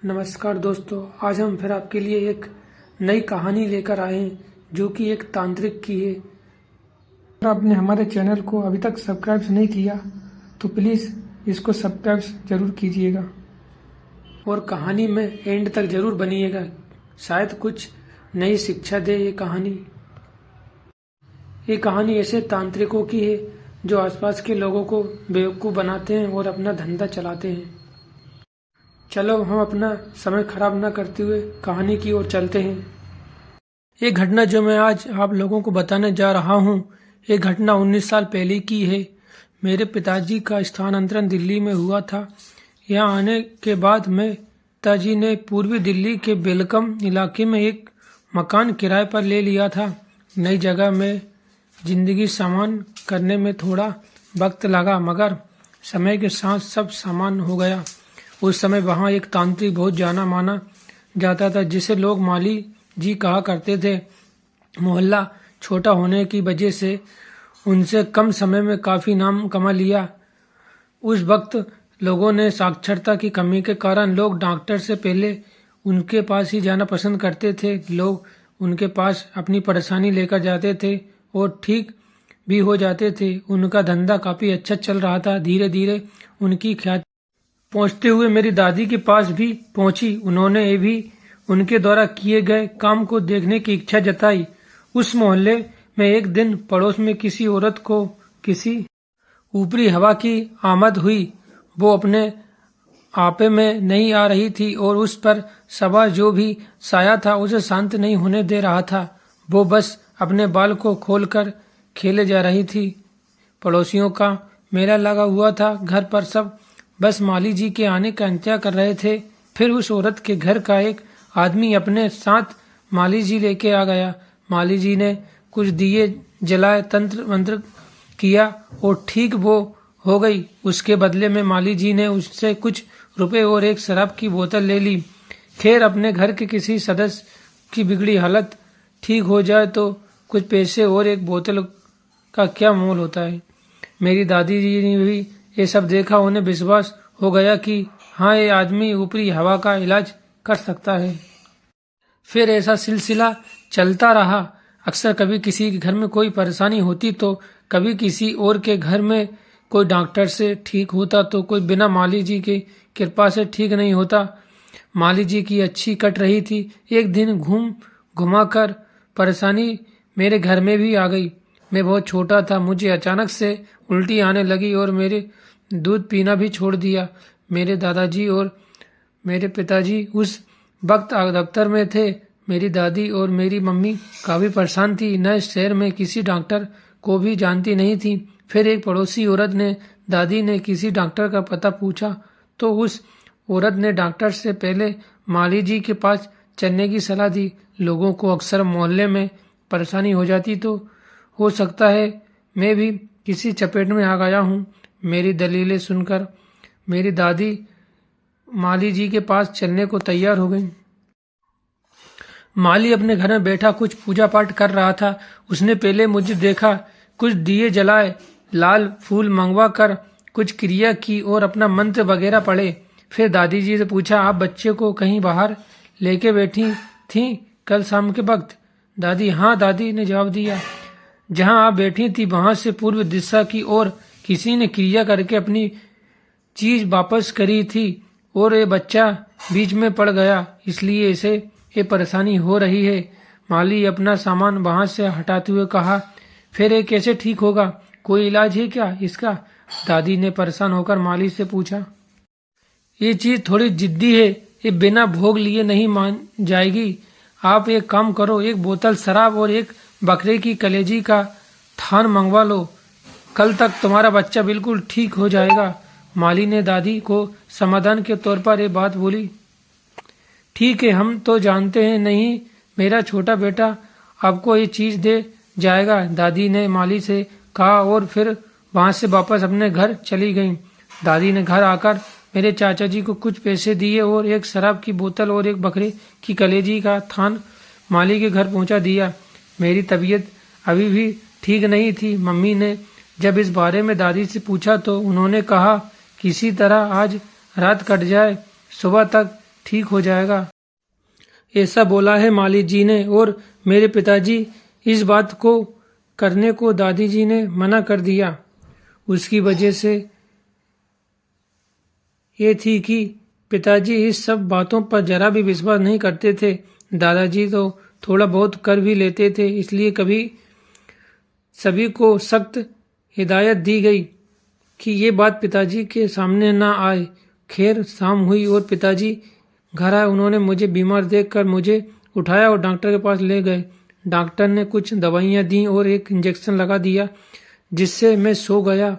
नमस्कार दोस्तों, आज हम फिर आपके लिए एक नई कहानी लेकर आए हैं जो कि एक तांत्रिक की है। अगर आपने हमारे चैनल को अभी तक सब्सक्राइब नहीं किया तो प्लीज़ इसको सब्सक्राइब जरूर कीजिएगा और कहानी में एंड तक जरूर बनिएगा। शायद कुछ नई शिक्षा दे ये कहानी। ये कहानी ऐसे तांत्रिकों की है जो आसपास के लोगों को बेवकूफ़ बनाते हैं और अपना धंधा चलाते हैं। चलो हम अपना समय खराब न करते हुए कहानी की ओर चलते हैं। ये घटना जो मैं आज आप लोगों को बताने जा रहा हूँ, ये घटना 19 साल पहले की है। मेरे पिताजी का स्थानांतरण दिल्ली में हुआ था। यहाँ आने के बाद मेरे पिताजी ने पूर्वी दिल्ली के बेलकम इलाके में एक मकान किराए पर ले लिया था। नई जगह में जिंदगी सामान करने में थोड़ा वक्त लगा, मगर समय के साथ सब सामान हो गया। उस समय वहाँ एक तांत्रिक बहुत जाना माना जाता था जिसे लोग माली जी कहा करते थे। मोहल्ला छोटा होने की वजह से उनसे कम समय में काफ़ी नाम कमा लिया। उस वक्त लोगों ने साक्षरता की कमी के कारण लोग डॉक्टर से पहले उनके पास ही जाना पसंद करते थे। लोग उनके पास अपनी परेशानी लेकर जाते थे और ठीक भी हो जाते थे। उनका धंधा काफ़ी अच्छा चल रहा था। धीरे धीरे उनकी ख्याति पहुंचते हुए मेरी दादी के पास भी पहुंची। उन्होंने भी उनके द्वारा किए गए काम को देखने की इच्छा जताई। उस मोहल्ले में एक दिन पड़ोस में किसी औरत को किसी ऊपरी हवा की आमद हुई। वो अपने आपे में नहीं आ रही थी और उस पर सवार जो भी साया था उसे शांत नहीं होने दे रहा था। वो बस अपने बाल को खोलकर खेले जा रही थी। पड़ोसियों का मेला लगा हुआ था। घर पर सब बस माली जी के आने का इंतजार कर रहे थे। फिर उस औरत के घर का एक आदमी अपने साथ माली जी लेके आ गया। माली जी ने कुछ दिए जलाए, तंत्र मंत्र किया और ठीक वो हो गई। उसके बदले में माली जी ने उससे कुछ रुपए और एक शराब की बोतल ले ली। खैर, अपने घर के किसी सदस्य की बिगड़ी हालत ठीक हो जाए तो कुछ पैसे और एक बोतल का क्या मोल होता है। मेरी दादी जी ने भी ये सब देखा। उन्हें विश्वास हो गया कि हाँ, ये आदमी ऊपरी हवा का इलाज कर सकता है। फिर ऐसा सिलसिला चलता रहा। अक्सर कभी किसी के घर में कोई परेशानी होती तो कभी किसी और के घर में कोई डॉक्टर से ठीक होता तो कोई बिना माली जी की कृपा से ठीक नहीं होता। माली जी की अच्छी कट रही थी। एक दिन घुमा कर परेशानी मेरे घर में भी आ गई। मैं बहुत छोटा था। मुझे अचानक से उल्टी आने लगी और मेरे दूध पीना भी छोड़ दिया। मेरे दादाजी और मेरे पिताजी उस वक्त दफ्तर में थे। मेरी दादी और मेरी मम्मी काफ़ी परेशान थी। नए शहर में किसी डॉक्टर को भी जानती नहीं थी। फिर एक पड़ोसी औरत ने दादी ने किसी डॉक्टर का पता पूछा तो उस औरत ने डॉक्टर से पहले माली जी के पास चलने की सलाह दी। लोगों को अक्सर मोहल्ले में परेशानी हो जाती तो हो सकता है मैं भी किसी चपेट में आ गया हूँ। मेरी दलीलें सुनकर मेरी दादी माली जी के पास चलने को तैयार हो गई। माली अपने घर में बैठा कुछ पूजा पाठ कर रहा था। उसने पहले मुझे देखा, कुछ दिए जलाए, लाल फूल मंगवा कर कुछ क्रिया की और अपना मंत्र वगैरह पढ़े। फिर दादी जी से पूछा, आप बच्चे को कहीं बाहर लेके बैठी थी कल शाम के वक्त? दादी, हाँ, दादी ने जवाब दिया। जहाँ आप बैठी थी वहां से पूर्व दिशा की ओर किसी ने क्रिया करके अपनी चीज वापस करी थी और ये बच्चा बीच में पड़ गया, इसलिए इसे ये परेशानी हो रही है। माली अपना सामान वहां से हटाते हुए कहा, फिर ये कैसे ठीक होगा? कोई इलाज है क्या इसका? दादी ने परेशान होकर माली से पूछा। ये चीज थोड़ी जिद्दी है, ये बिना भोग लिए नहीं मान जाएगी। आप एक काम करो, एक बोतल शराब और एक बकरे की कलेजी का थान मंगवा लो। कल तक तुम्हारा बच्चा बिल्कुल ठीक हो जाएगा। माली ने दादी को समाधान के तौर पर ये बात बोली। ठीक है, हम तो जानते हैं नहीं, मेरा छोटा बेटा आपको ये चीज दे जाएगा, दादी ने माली से कहा और फिर वहां से वापस अपने घर चली गई। दादी ने घर आकर मेरे चाचा जी को कुछ पैसे दिए और एक शराब की बोतल और एक बकरे की कलेजी का थान माली के घर पहुंचा दिया। मेरी तबीयत अभी भी ठीक नहीं थी। मम्मी ने जब इस बारे में दादी से पूछा तो उन्होंने कहा, किसी तरह आज रात कट जाए, सुबह तक ठीक हो जाएगा, ऐसा बोला है माली जी ने। और मेरे पिताजी इस बात को करने को दादी जी ने मना कर दिया। उसकी वजह से ये थी कि पिताजी इस सब बातों पर जरा भी विश्वास नहीं करते थे। दादाजी तो थोड़ा बहुत कर भी लेते थे, इसलिए कभी सभी को सख्त हिदायत दी गई कि ये बात पिताजी के सामने ना आए। खैर शाम हुई और पिताजी घर आए। उन्होंने मुझे बीमार देखकर मुझे उठाया और डॉक्टर के पास ले गए। डॉक्टर ने कुछ दवाइयाँ दी और एक इंजेक्शन लगा दिया, जिससे मैं सो गया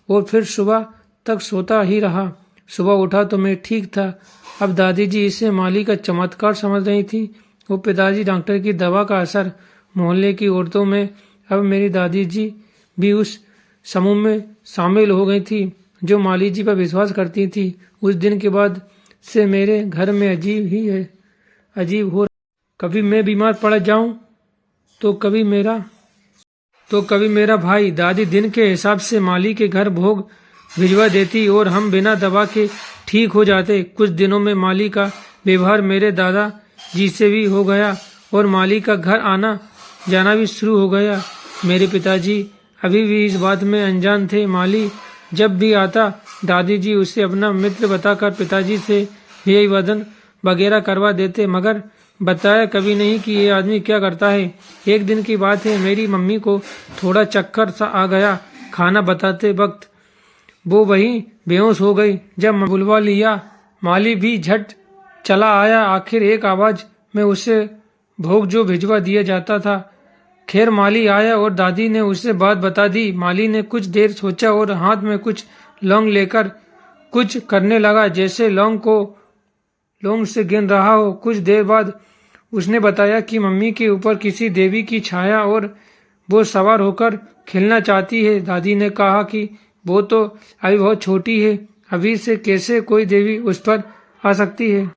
और फिर सुबह तक सोता ही रहा। सुबह उठा तो मैं ठीक था। अब दादी जी इसे माली का चमत्कार समझ रही थी। वो पिताजी डॉक्टर की दवा का असर। मोहल्ले की औरतों में अब मेरी दादी जी भी उस समूह में शामिल हो गई थी जो माली जी पर विश्वास करती थी। उस दिन के बाद से मेरे घर में अजीब हो। कभी मैं बीमार पड़ जाऊं तो कभी मेरा भाई दादी दिन के हिसाब से माली के घर भोग भिजवा देती और हम बिना दवा के ठीक हो जाते। कुछ दिनों में माली का व्यवहार मेरे दादा जी से भी हो गया और माली का घर आना जाना भी शुरू हो गया। मेरे पिताजी अभी भी इस बात में अनजान थे। माली जब भी आता दादी जी उसे अपना मित्र बताकर पिताजी से यही वदन वगैरह करवा देते, मगर बताया कभी नहीं कि ये आदमी क्या करता है। एक दिन की बात है, मेरी मम्मी को थोड़ा चक्कर सा आ गया। खाना बताते वक्त वो वहीं बेहोश हो गई। जब बुलवा लिया, माली भी झट चला आया। आखिर एक आवाज में उसे भोग जो भिजवा दिया जाता था। खैर माली आया और दादी ने उसे बात बता दी। माली ने कुछ देर सोचा और हाथ में कुछ लौंग लेकर कुछ करने लगा, जैसे लौंग से गिन रहा हो। कुछ देर बाद उसने बताया कि मम्मी के ऊपर किसी देवी की छाया और वो सवार होकर खेलना चाहती है। दादी ने कहा कि वो तो अभी बहुत छोटी है, अभी से कैसे कोई देवी उस पर आ सकती है।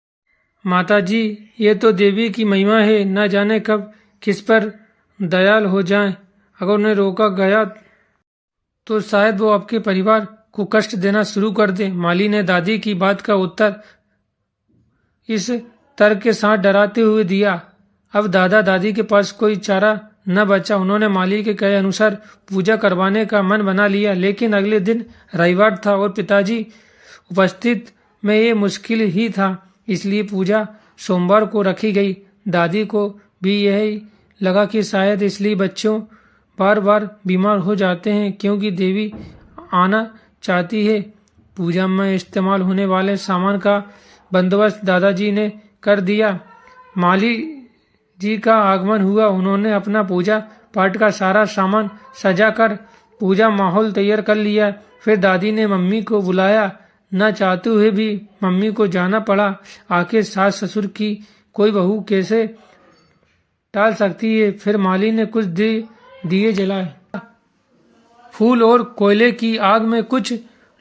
माताजी, ये तो देवी की महिमा है, न जाने कब किस पर दयाल हो जाए। अगर उन्हें रोका गया तो शायद वो आपके परिवार को कष्ट देना शुरू कर दे। माली ने दादी की बात का उत्तर इस तर्क के साथ डराते हुए दिया। अब दादा दादी के पास कोई चारा न बचा। उन्होंने माली के कहे अनुसार पूजा करवाने का मन बना लिया। लेकिन अगले दिन रविवार था और पिताजी उपस्थित में ये मुश्किल ही था, इसलिए पूजा सोमवार को रखी गई। दादी को भी यही लगा कि शायद इसलिए बच्चों बार बार बीमार हो जाते हैं, क्योंकि देवी आना चाहती है। पूजा में इस्तेमाल होने वाले सामान का बंदोबस्त दादाजी ने कर दिया। माली जी का आगमन हुआ। उन्होंने अपना पूजा पाठ का सारा सामान सजा कर पूजा माहौल तैयार कर लिया। फिर दादी ने मम्मी को बुलाया। न चाहते हुए भी मम्मी को जाना पड़ा। आखिर सास ससुर की कोई बहू कैसे टाल सकती है। फिर माली ने कुछ दिए जलाए, फूल और कोयले की आग में कुछ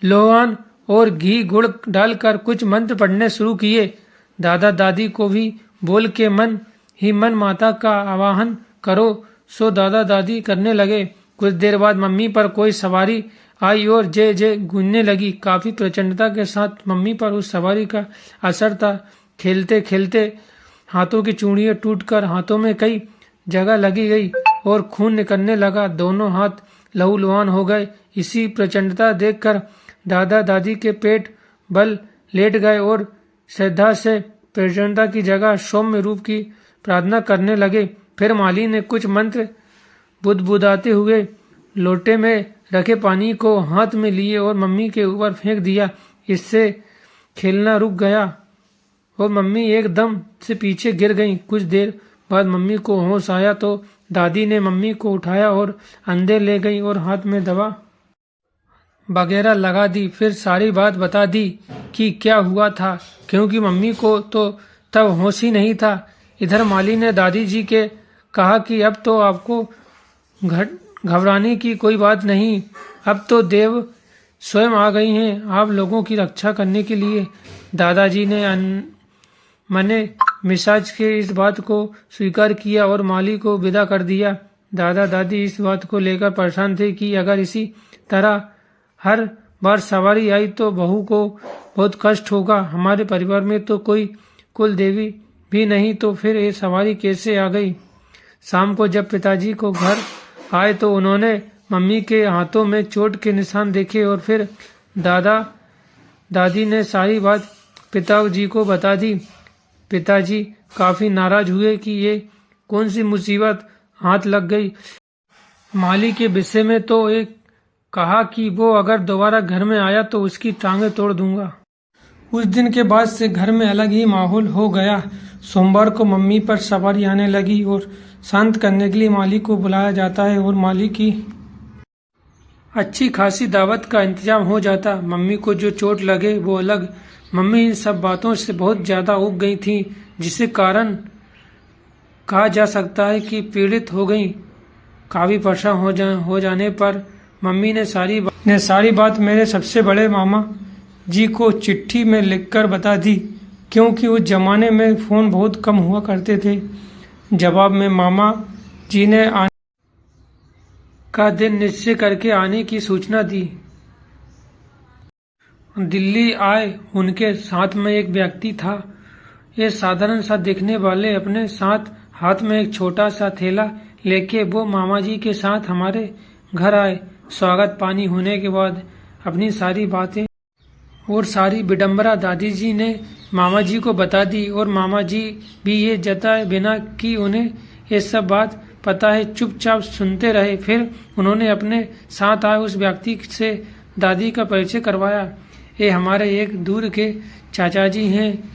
लोहान और घी गुड़ डालकर कुछ मंत्र पढ़ने शुरू किए। दादा दादी को भी बोल के मन ही मन माता का आवाहन करो। सो दादा दादी करने लगे। कुछ देर बाद मम्मी पर कोई सवारी आई और जय जय गूंजने लगी। काफी प्रचंडता के साथ मम्मी पर उस सवारी का असर था। खेलते खेलते हाथों की चूड़ियां टूटकर हाथों में कई जगह लगी गई और खून निकलने लगा। दोनों हाथ लहूलुहान हो गए। इसी प्रचंडता देखकर दादा दादी के पेट बल लेट गए और श्रद्धा से प्रचंडता की जगह सौम्य रूप की प्रार्थना करने लगे। फिर माली ने कुछ मंत्र बुदबुदाते हुए लोटे में रखे पानी को हाथ में लिए और मम्मी के ऊपर फेंक दिया। इससे खेलना रुक गया और मम्मी एकदम से पीछे गिर गईं। कुछ देर बाद मम्मी को होश आया तो दादी ने मम्मी को उठाया और अंदर ले गई और हाथ में दवा वगैरह लगा दी। फिर सारी बात बता दी कि क्या हुआ था, क्योंकि मम्मी को तो तब होश ही नहीं था। इधर माली ने दादी जी के कहा कि अब तो आपको घबराने की कोई बात नहीं, अब तो देव स्वयं आ गई हैं आप लोगों की रक्षा करने के लिए। दादाजी ने मने मिजाज के इस बात को स्वीकार किया और माली को विदा कर दिया। दादा दादी इस बात को लेकर परेशान थे कि अगर इसी तरह हर बार सवारी आई तो बहू को बहुत कष्ट होगा। हमारे परिवार में तो कोई कुल देवी भी नहीं तो फिर ये सवारी कैसे आ गई। शाम को जब पिताजी को घर आए तो उन्होंने मम्मी के हाथों में चोट के निशान देखे और फिर दादा दादी ने सारी बात पिताजी को बता दी। पिताजी काफी नाराज हुए कि ये कौन सी मुसीबत हाथ लग गई। माली के विषय में तो एक कहा कि वो अगर दोबारा घर में आया तो उसकी टांगें तोड़ दूंगा। उस दिन के बाद से घर में अलग ही माहौल हो गया। सोमवार को मम्मी पर सवारी आने लगी और शांत करने के लिए माली को बुलाया जाता है और माली की अच्छी खासी दावत का इंतजाम हो जाता। मम्मी को जो चोट लगे वो अलग, मम्मी इन सब बातों से बहुत ज्यादा उब गई थी, जिससे कारण कहा जा सकता है कि पीड़ित हो गई। काफी परेशान हो जाने पर मम्मी ने सारी बात मेरे सबसे बड़े मामा जी को चिट्ठी में लिखकर बता दी, क्योंकि उस जमाने में फोन बहुत कम हुआ करते थे। जवाब में मामा जी ने आने का दिन निश्चय करके आने की सूचना दी। दिल्ली आए उनके साथ में एक व्यक्ति था। ये साधारण सा दिखने वाले अपने साथ हाथ में एक छोटा सा थैला लेके वो मामा जी के साथ हमारे घर आए। स्वागत पानी होने के बाद अपनी सारी बातें और सारी विडंबना दादी जी ने मामा जी को बता दी और मामा जी भी ये जताए बिना कि उन्हें ये सब बात पता है चुपचाप सुनते रहे। फिर उन्होंने अपने साथ आए उस व्यक्ति से दादी का परिचय करवाया। ये हमारे एक दूर के चाचा जी हैं,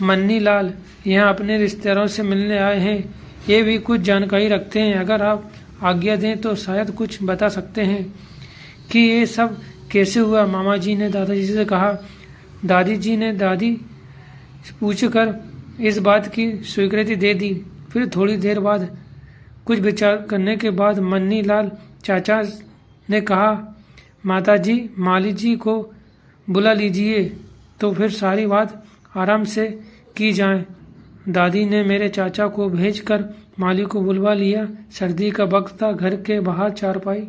मन्नी लाल, यहाँ अपने रिश्तेदारों से मिलने आए हैं। ये भी कुछ जानकारी रखते हैं, अगर आप आज्ञा दें तो शायद कुछ बता सकते हैं कि ये सब कैसे हुआ। मामा जी ने दादाजी से कहा। दादी जी ने दादी पूछकर इस बात की स्वीकृति दे दी। फिर थोड़ी देर बाद कुछ विचार करने के बाद मन्नी लाल चाचा ने कहा, माता जी माली जी को बुला लीजिए तो फिर सारी बात आराम से की जाए। दादी ने मेरे चाचा को भेजकर माली को बुलवा लिया। सर्दी का वक्त था। घर के बाहर चारपाई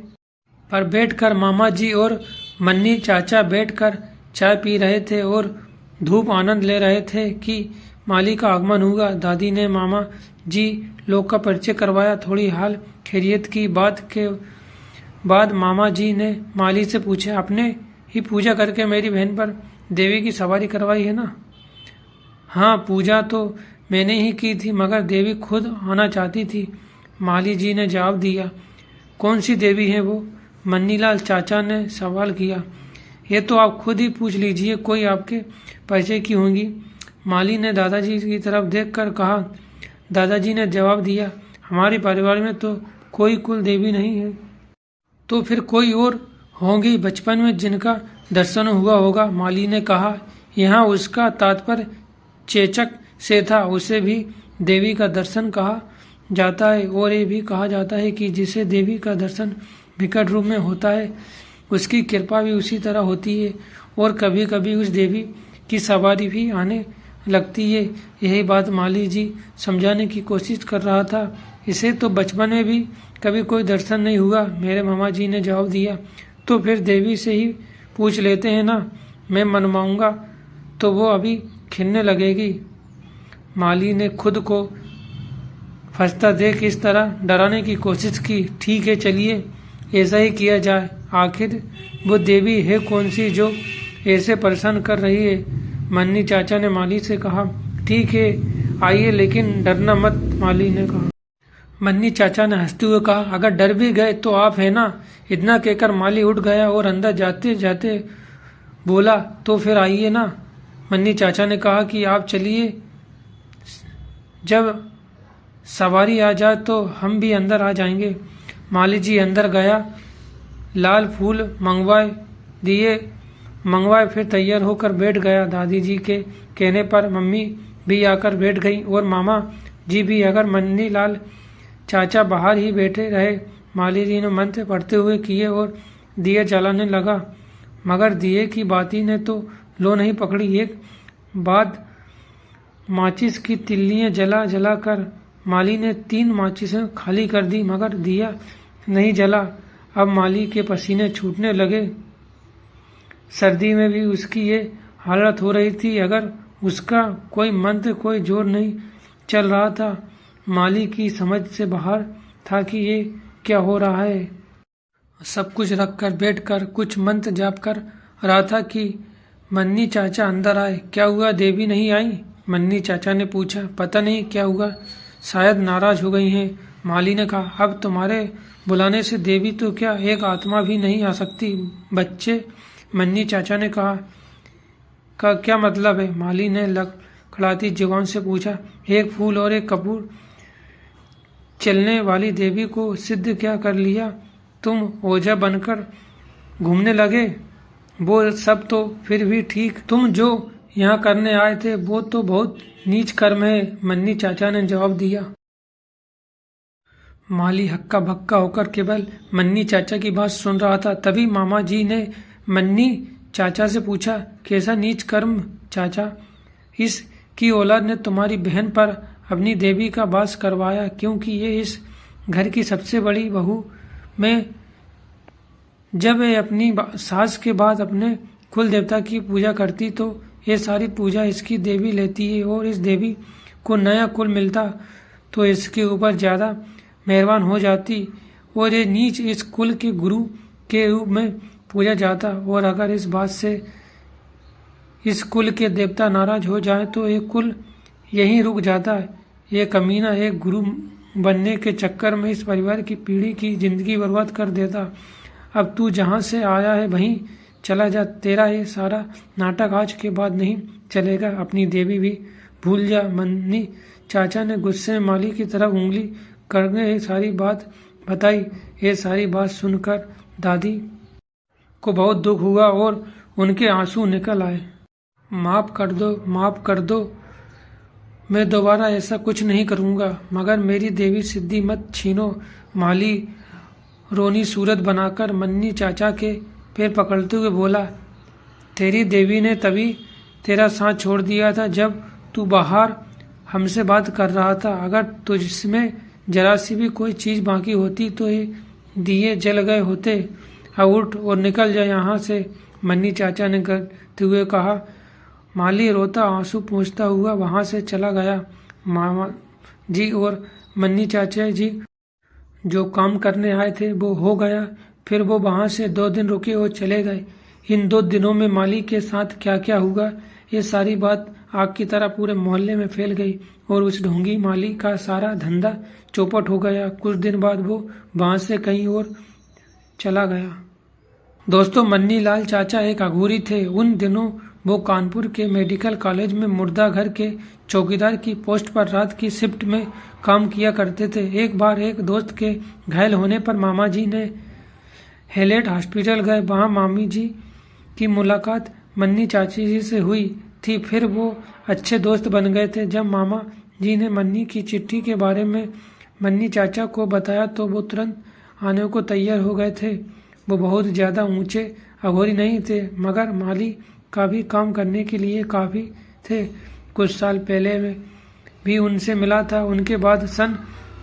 पर बैठकर मामा जी और मन्नी चाचा बैठकर चाय पी रहे थे और धूप आनंद ले रहे थे कि माली का आगमन हुआ। दादी ने मामा जी लोग का परिचय करवाया। थोड़ी हाल खैरियत की बात के बाद मामा जी ने माली से पूछा, आपने ही पूजा करके मेरी बहन पर देवी की सवारी करवाई है ना? हाँ, पूजा तो मैंने ही की थी, मगर देवी खुद आना चाहती थी, माली जी ने जवाब दिया। कौन सी देवी है वो? मन्नीलाल चाचा ने सवाल किया। ये तो आप खुद ही पूछ लीजिए, कोई आपके परिचय की होंगी, माली ने दादाजी की तरफ देखकर कहा। दादाजी ने जवाब दिया, हमारे परिवार में तो कोई कुल देवी नहीं है। तो फिर कोई और होंगी बचपन में जिनका दर्शन हुआ होगा, माली ने कहा। यहाँ उसका तात्पर्य चेचक से था। उसे भी देवी का दर्शन कहा जाता है और ये भी कहा जाता है कि जिसे देवी का दर्शन विकट रूप में होता है उसकी कृपा भी उसी तरह होती है और कभी कभी उस देवी की सवारी भी आने लगती है। यही बात माली जी समझाने की कोशिश कर रहा था। इसे तो बचपन में भी कभी कोई दर्शन नहीं हुआ, मेरे मामा जी ने जवाब दिया। तो फिर देवी से ही पूछ लेते हैं ना, मैं मनवाऊंगा तो वो अभी खिलने लगेगी। माली ने खुद को फंसता देख इस तरह डराने की कोशिश की। ठीक है, चलिए ऐसा ही किया जाए। आखिर वो देवी है कौन सी जो ऐसे परेशान कर रही है? मन्नी चाचा ने माली से कहा। ठीक है, आइए, लेकिन डरना मत, माली ने कहा। मन्नी चाचा ने हंसते हुए कहा, अगर डर भी गए तो आप है ना। इतना कहकर माली उठ गया और अंदर जाते जाते बोला, तो फिर आइए ना। मन्नी चाचा ने कहा कि आप चलिए, जब सवारी आ जाए तो हम भी अंदर आ जाएंगे। माली जी अंदर गया, लाल फूल मंगवाए, फिर तैयार होकर बैठ गया। दादी जी के कहने पर मम्मी भी आकर बैठ गई और मामा जी भी। अगर मन्नी लाल चाचा बाहर ही बैठे रहे। माली जी ने मंत्र पढ़ते हुए किए और दिए जलाने लगा, मगर दिए की बाती ने तो लो नहीं पकड़ी। एक बाद माचिस की तिल्लियां जला कर माली ने 3 माचिसें खाली कर दी, मगर दिया नहीं जला। अब माली के पसीने छूटने लगे। सर्दी में भी उसकी ये हालत हो रही थी। अगर उसका कोई मंत्र, कोई जोर नहीं चल रहा था। माली की समझ से बाहर था कि ये क्या हो रहा है। सब कुछ रखकर बैठकर कुछ मंत्र जाप कर रहा था कि मन्नी चाचा अंदर आए। क्या हुआ, देवी नहीं आई? मन्नी चाचा ने पूछा। पता नहीं क्या हुआ, शायद नाराज हो गई हैं। माली ने कहा, अब तुम्हारे बुलाने से देवी तो क्या, एक आत्मा भी नहीं आ सकती। बच्चे, मन्नी चाचा ने कहा, का क्या मतलब है? माली ने लड़खड़ाती जुबान से पूछा। एक फूल और एक कपूर चलने वाली देवी को सिद्ध क्या कर लिया? तुम ओझा बनकर घूमने लगे? वो सब तो फिर भी ठीक, तुम जो यहाँ करने आए थे वो तो बहुत नीच कर्म है, मन्नी चाचा ने जवाब दिया। माली हक्का बक्का होकर केवल मन्नी चाचा की बात सुन रहा था। तभी मामा जी ने मन्नी चाचा से पूछा, कैसा नीच कर्म चाचा? इसकी औलाद ने तुम्हारी बहन पर अपनी देवी का वास करवाया, क्योंकि ये इस घर की सबसे बड़ी बहू। मैं जब ये अपनी सास के बाद अपने कुल देवता की पूजा करती तो ये सारी पूजा इसकी देवी लेती है, और इस देवी को नया कुल मिलता तो इसके ऊपर ज़्यादा मेहरबान हो जाती, और ये नीच इस कुल के गुरु के रूप में पूजा जाता। और अगर इस बात से इस कुल के देवता नाराज हो जाए तो ये कुल यहीं रुक जाता है। ये कमीना एक गुरु बनने के चक्कर में इस परिवार की पीढ़ी की जिंदगी बर्बाद कर देता। अब तू जहाँ से आया है वहीं चला जा, तेरा ये सारा नाटक आज के बाद नहीं चलेगा। अपनी देवी भी भूल जा। मन्नी चाचा ने गुस्से में माली की तरफ उंगली करके ये सारी बात बताई। ये सारी बात सुनकर दादी को बहुत दुख हुआ और उनके आंसू निकल आए। माफ कर दो, माफ कर दो, मैं दोबारा ऐसा कुछ नहीं करूँगा, मगर मेरी देवी सिद्धि मत छीनो। माली रोनी सूरत बनाकर मन्नी चाचा के पैर पकड़ते हुए बोला, तेरी देवी ने तभी तेरा साथ छोड़ दिया था जब तू बाहर हमसे बात कर रहा था। अगर तुझमें जरा सी भी कोई चीज़ बाकी होती तो ये दिए जल गए होते। अब उठ और निकल जा यहाँ से, मन्नी चाचा ने करते हुए कहा। माली रोता आंसू पोंछता हुआ वहाँ से चला गया। मामा जी और मन्नी चाचा जी जो काम करने आए थे वो हो गया। फिर वो वहाँ से 2 दिन रुके और चले गए। इन 2 दिनों में माली के साथ क्या क्या हुआ, ये सारी बात आग की तरह पूरे मोहल्ले में फैल गई, और उस ढोंगी माली का सारा धंधा चौपट हो गया। कुछ दिन बाद वो वहाँ से कहीं और चला गया। दोस्तों, मन्नी लाल चाचा एक अघोरी थे। उन दिनों वो कानपुर के मेडिकल कॉलेज में मुर्दा घर के चौकीदार की पोस्ट पर रात की शिफ्ट में काम किया करते थे। एक बार एक दोस्त के घायल होने पर मामा जी ने हेलेट हॉस्पिटल गए। वहाँ मामी जी की मुलाकात मन्नी चाची जी से हुई थी। फिर वो अच्छे दोस्त बन गए थे। जब मामा जी ने मन्नी की चिट्ठी के बारे में मन्नी चाचा को बताया तो वो तुरंत आने को तैयार हो गए थे। वो बहुत ज़्यादा ऊंचे अघोरी नहीं थे, मगर माली का भी काम करने के लिए काफ़ी थे। कुछ साल पहले में भी उनसे मिला था। उनके बाद सन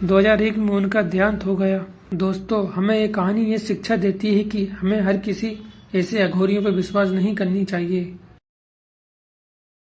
2001 में उनका देहांत हो गया। दोस्तों, हमें ये कहानी ये शिक्षा देती है कि हमें हर किसी ऐसे अघोरियों पर विश्वास नहीं करनी चाहिए।